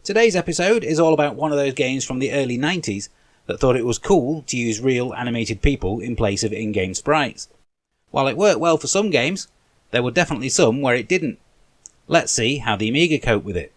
Today's episode is all about one of those games from the early 90s that thought it was cool to use real animated people in place of in-game sprites. While it worked well for some games, there were definitely some where it didn't. Let's see how the Amiga coped with it.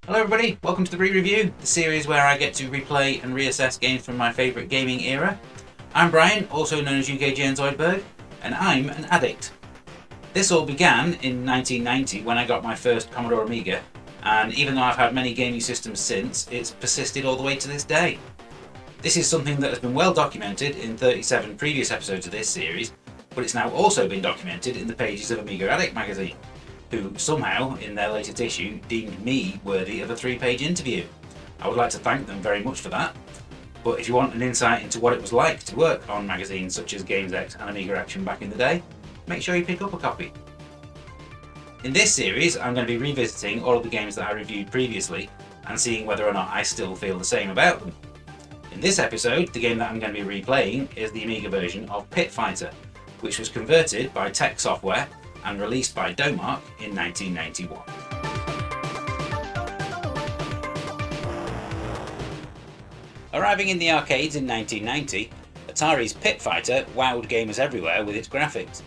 Hello everybody, welcome to the Re-Review, the series where I get to replay and reassess games from my favourite gaming era. I'm Brian, also known as UK Jane Zoidberg, and I'm an addict. This all began in 1990 when I got my first Commodore Amiga, and even though I've had many gaming systems since, it's persisted all the way to this day. This is something that has been well documented in 37 previous episodes of this series, but it's now also been documented in the pages of Amiga Addict magazine, who somehow, in their latest issue, deemed me worthy of a 3-page interview. I would like to thank them very much for that. But if you want an insight into what it was like to work on magazines such as GamesX and Amiga Action back in the day, make sure you pick up a copy. In this series, I'm going to be revisiting all of the games that I reviewed previously and seeing whether or not I still feel the same about them. In this episode, the game that I'm going to be replaying is the Amiga version of Pit Fighter, which was converted by Teque software and released by Domark in 1991. Arriving in the arcades in 1990, Atari's Pit Fighter wowed gamers everywhere with its graphics.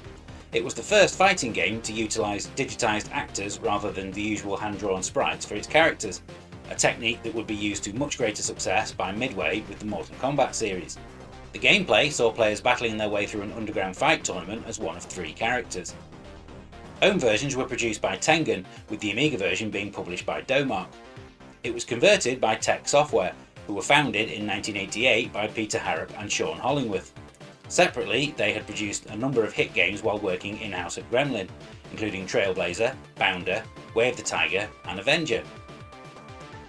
It was the first fighting game to utilise digitised actors rather than the usual hand-drawn sprites for its characters, a technique that would be used to much greater success by Midway with the Mortal Kombat series. The gameplay saw players battling their way through an underground fight tournament as one of 3 characters. Home versions were produced by Tengen, with the Amiga version being published by Domark. It was converted by Teque Software, who were founded in 1988 by Peter Harrop and Sean Hollingworth. Separately, they had produced a number of hit games while working in-house at Gremlin, including Trailblazer, Bounder, Way of the Tiger and Avenger.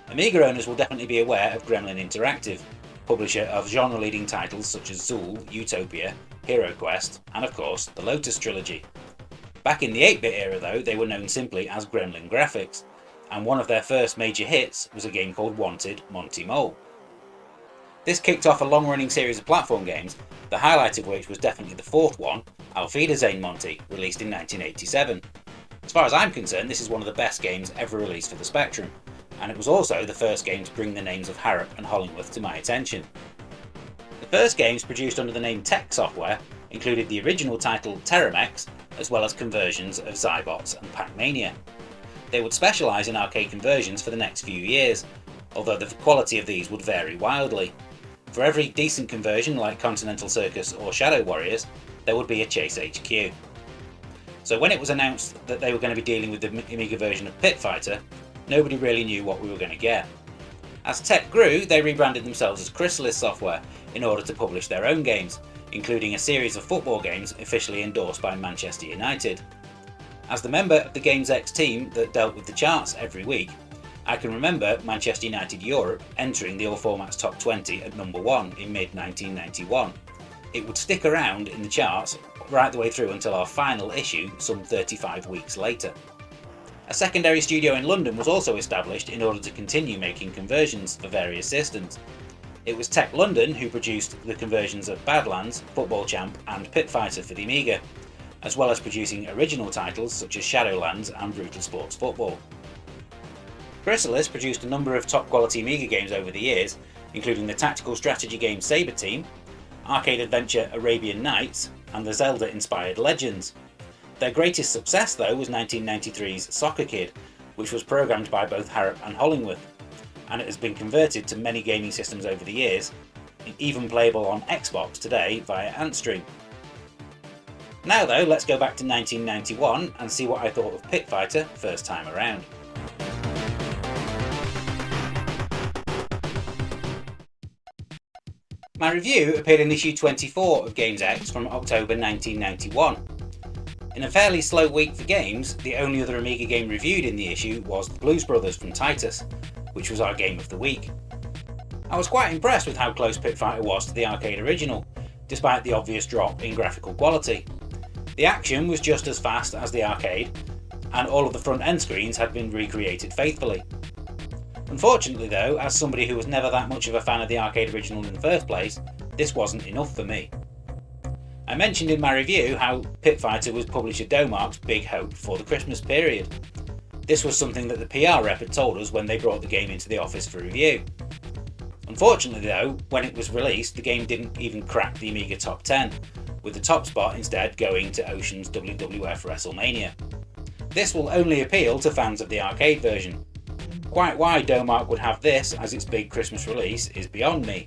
Amiga owners will definitely be aware of Gremlin Interactive, publisher of genre-leading titles such as Zool, Utopia, Hero Quest and of course the Lotus trilogy. Back in the 8-bit era though, they were known simply as Gremlin Graphics, and one of their first major hits was a game called Wanted Monty Mole. This kicked off a long-running series of platform games, the highlight of which was definitely the 4th one, Auf Wiedersehen Monty, released in 1987. As far as I'm concerned, this is one of the best games ever released for the Spectrum, and it was also the first game to bring the names of Harrop and Hollingworth to my attention. The first games produced under the name Teque Software included the original title Terramex, as well as conversions of Zybots and Pac-Mania. They would specialise in arcade conversions for the next few years, although the quality of these would vary wildly. For every decent conversion like Continental Circus or Shadow Warriors, there would be a Chase HQ. So when it was announced that they were going to be dealing with the Amiga version of Pit Fighter, nobody really knew what we were going to get. As Teque grew, they rebranded themselves as Chrysalis Software in order to publish their own games, including a series of football games officially endorsed by Manchester United. As the member of the GamesX team that dealt with the charts every week, I can remember Manchester United Europe entering the All Formats Top 20 at number 1 in mid-1991. It would stick around in the charts right the way through until our final issue some 35 weeks later. A secondary studio in London was also established in order to continue making conversions for various systems. It was Teque London who produced the conversions of Badlands, Football Champ and Pit Fighter for the Amiga, as well as producing original titles such as Shadowlands and Brutal Sports Football. Chrysalis produced a number of top quality Amiga games over the years, including the tactical strategy game Saber Team, arcade adventure Arabian Nights and the Zelda-inspired Legends. Their greatest success though was 1993's Soccer Kid, which was programmed by both Harrop and Hollingworth, and it has been converted to many gaming systems over the years, even playable on Xbox today via Antstream. Now though, let's go back to 1991 and see what I thought of Pit Fighter first time around. My review appeared in issue 24 of GamesX from October 1991. In a fairly slow week for games, the only other Amiga game reviewed in the issue was The Blues Brothers from Titus, which was our game of the week. I was quite impressed with how close Pit Fighter was to the arcade original, despite the obvious drop in graphical quality. The action was just as fast as the arcade, and all of the front end screens had been recreated faithfully. Unfortunately though, as somebody who was never that much of a fan of the arcade original in the first place, this wasn't enough for me. I mentioned in my review how Pit Fighter was publisher Domark's big hope for the Christmas period. This was something that the PR rep had told us when they brought the game into the office for review. Unfortunately though, when it was released, the game didn't even crack the Amiga top 10, with the top spot instead going to Ocean's WWF WrestleMania. This will only appeal to fans of the arcade version. Quite why Domark would have this as its big Christmas release is beyond me.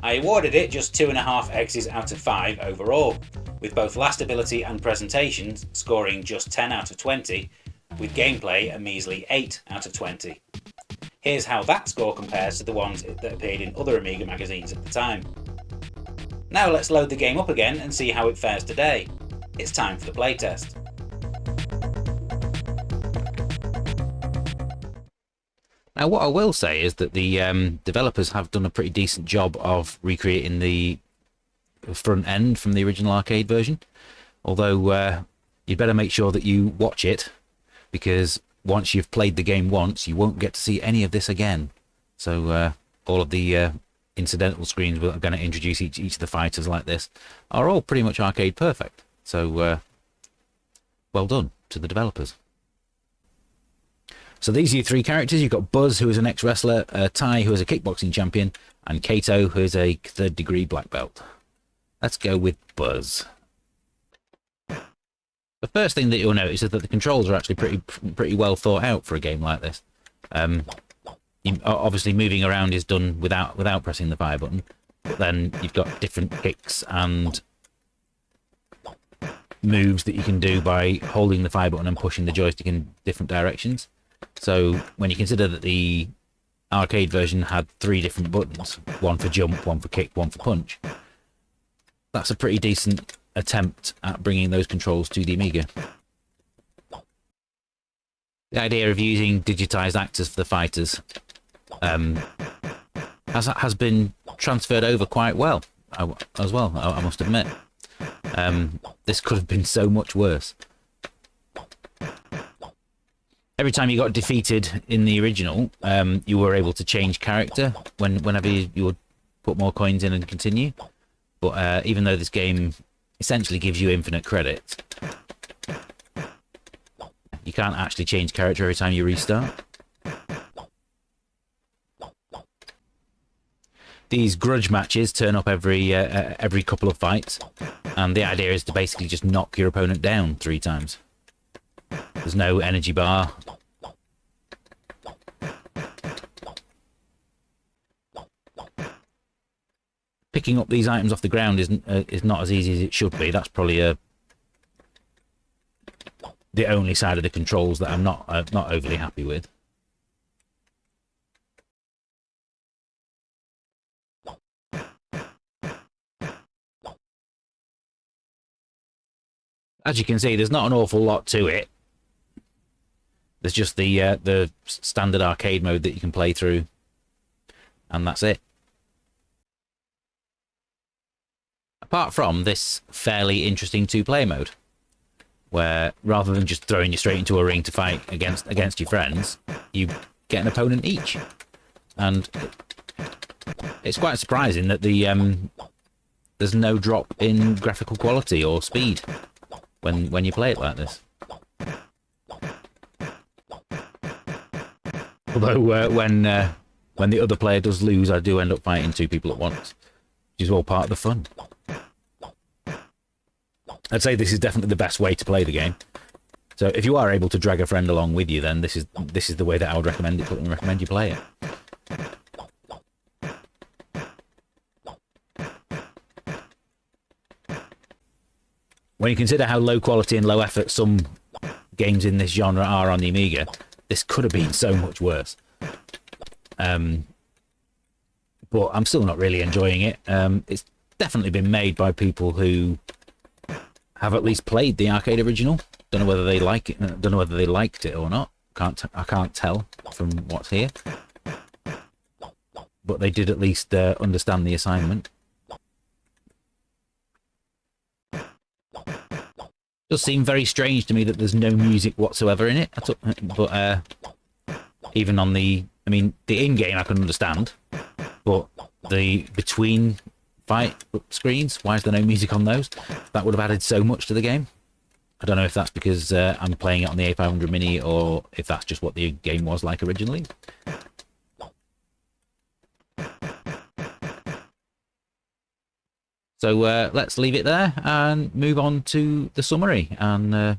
I awarded it just 2.5 X's out of 5 overall, with both lastability and presentations scoring just 10 out of 20, with gameplay a measly 8 out of 20. Here's how that score compares to the ones that appeared in other Amiga magazines at the time. Now let's load the game up again and see how it fares today. It's time for the playtest. Now what I will say is that the developers have done a pretty decent job of recreating the front end from the original arcade version, although you'd better make sure that you watch it, because once you've played the game once you won't get to see any of this again. So all of the incidental screens we're going to introduce each of the fighters like this are all pretty much arcade perfect, so well done to the developers. So these are your three characters. You've got Buzz, who is an ex-wrestler, Ty, who is a kickboxing champion, and Kato, who is a third-degree black belt. Let's go with Buzz. The first thing that you'll notice is that the controls are actually pretty well thought out for a game like this. Obviously, moving around is done without pressing the fire button, but then you've got different kicks and moves that you can do by holding the fire button and pushing the joystick in different directions. So when you consider that the arcade version had 3 different buttons, one for jump, one for kick, one for punch, that's a pretty decent attempt at bringing those controls to the Amiga. The idea of using digitized actors for the fighters has been transferred over quite well as well, I must admit. This could have been so much worse. Every time you got defeated in the original, you were able to change character whenever you would put more coins in and continue. But even though this game essentially gives you infinite credit, you can't actually change character every time you restart. These grudge matches turn up every couple of fights, and the idea is to basically just knock your opponent down 3 times. There's no energy bar. Picking up these items off the ground is not as easy as it should be. That's probably the only side of the controls that I'm not overly happy with. As you can see, there's not an awful lot to it. There's just the standard arcade mode that you can play through, and that's it. Apart from this fairly interesting 2-player mode, where rather than just throwing you straight into a ring to fight against your friends, you get an opponent each, and it's quite surprising that there's no drop in graphical quality or speed when you play it like this. Although when the other player does lose, I do end up fighting 2 people at once, which is all part of the fun. I'd say this is definitely the best way to play the game. So if you are able to drag a friend along with you, then this is the way that I would recommend you play it. When you consider how low quality and low effort some games in this genre are on the Amiga, this could have been so much worse. But I'm still not really enjoying it. It's definitely been made by people who have at least played the arcade original. Don't know whether they like it. Don't know whether they liked it or not. I can't tell from what's here. But they did at least understand the assignment. Does seem very strange to me that there's no music whatsoever in it. But even on the, I mean, the in-game I can understand, but the between fight screens, why is there no music on those? That would have added so much to the game. I don't know if that's because I'm playing it on the A500 Mini or if that's just what the game was like originally. So let's leave it there and move on to the summary and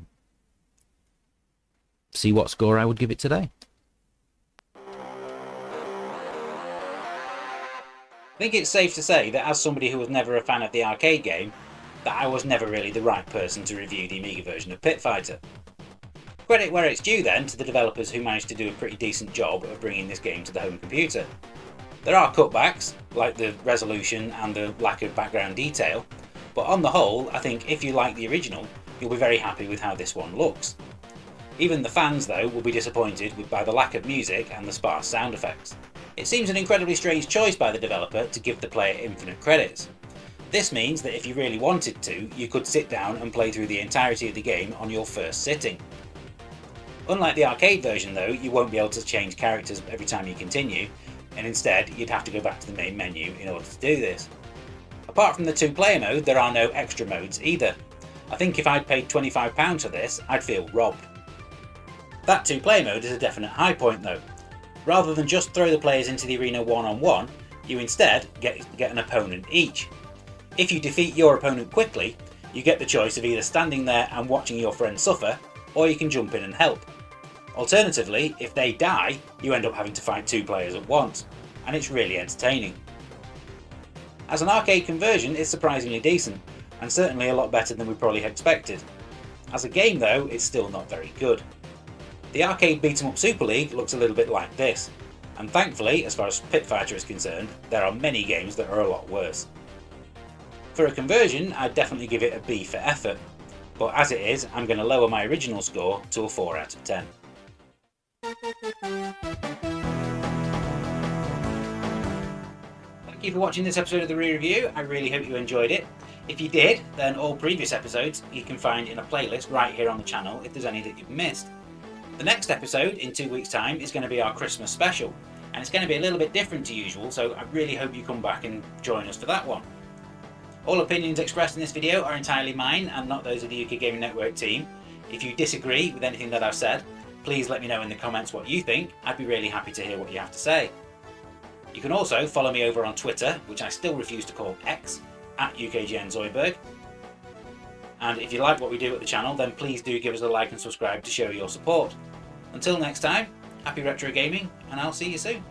see what score I would give it today. I think it's safe to say that as somebody who was never a fan of the arcade game, that I was never really the right person to review the Amiga version of Pit Fighter. Credit where it's due then to the developers who managed to do a pretty decent job of bringing this game to the home computer. There are cutbacks, like the resolution and the lack of background detail, but on the whole, I think if you like the original, you'll be very happy with how this one looks. Even the fans, though, will be disappointed by the lack of music and the sparse sound effects. It seems an incredibly strange choice by the developer to give the player infinite credits. This means that if you really wanted to, you could sit down and play through the entirety of the game on your first sitting. Unlike the arcade version though, you won't be able to change characters every time you continue, and instead you'd have to go back to the main menu in order to do this. Apart from the 2-player mode, there are no extra modes either. I think if I'd paid £25 for this, I'd feel robbed. That 2-player mode is a definite high point though. Rather than just throw the players into the arena one-on-one, you instead get an opponent each. If you defeat your opponent quickly, you get the choice of either standing there and watching your friend suffer, or you can jump in and help. Alternatively, if they die, you end up having to fight 2 players at once, and it's really entertaining. As an arcade conversion, it's surprisingly decent, and certainly a lot better than we probably expected. As a game though, it's still not very good. The arcade beat-em-up Super League looks a little bit like this, and thankfully, as far as Pit Fighter is concerned, there are many games that are a lot worse. For a conversion, I'd definitely give it a B for effort, but as it is, I'm going to lower my original score to a 4 out of 10. Thank you for watching this episode of the Re-Review. I really hope you enjoyed it. If you did, then all previous episodes you can find in a playlist right here on the channel if there's any that you've missed. The next episode, in 2 weeks' time, is going to be our Christmas special, and it's going to be a little bit different to usual, so I really hope you come back and join us for that one. All opinions expressed in this video are entirely mine and not those of the UK Gaming Network team. If you disagree with anything that I've said, please let me know in the comments what you think. I'd be really happy to hear what you have to say. You can also follow me over on Twitter, which I still refuse to call X, at UKGNZoidberg. And if you like what we do at the channel, then please do give us a like and subscribe to show your support. Until next time, happy retro gaming, and I'll see you soon.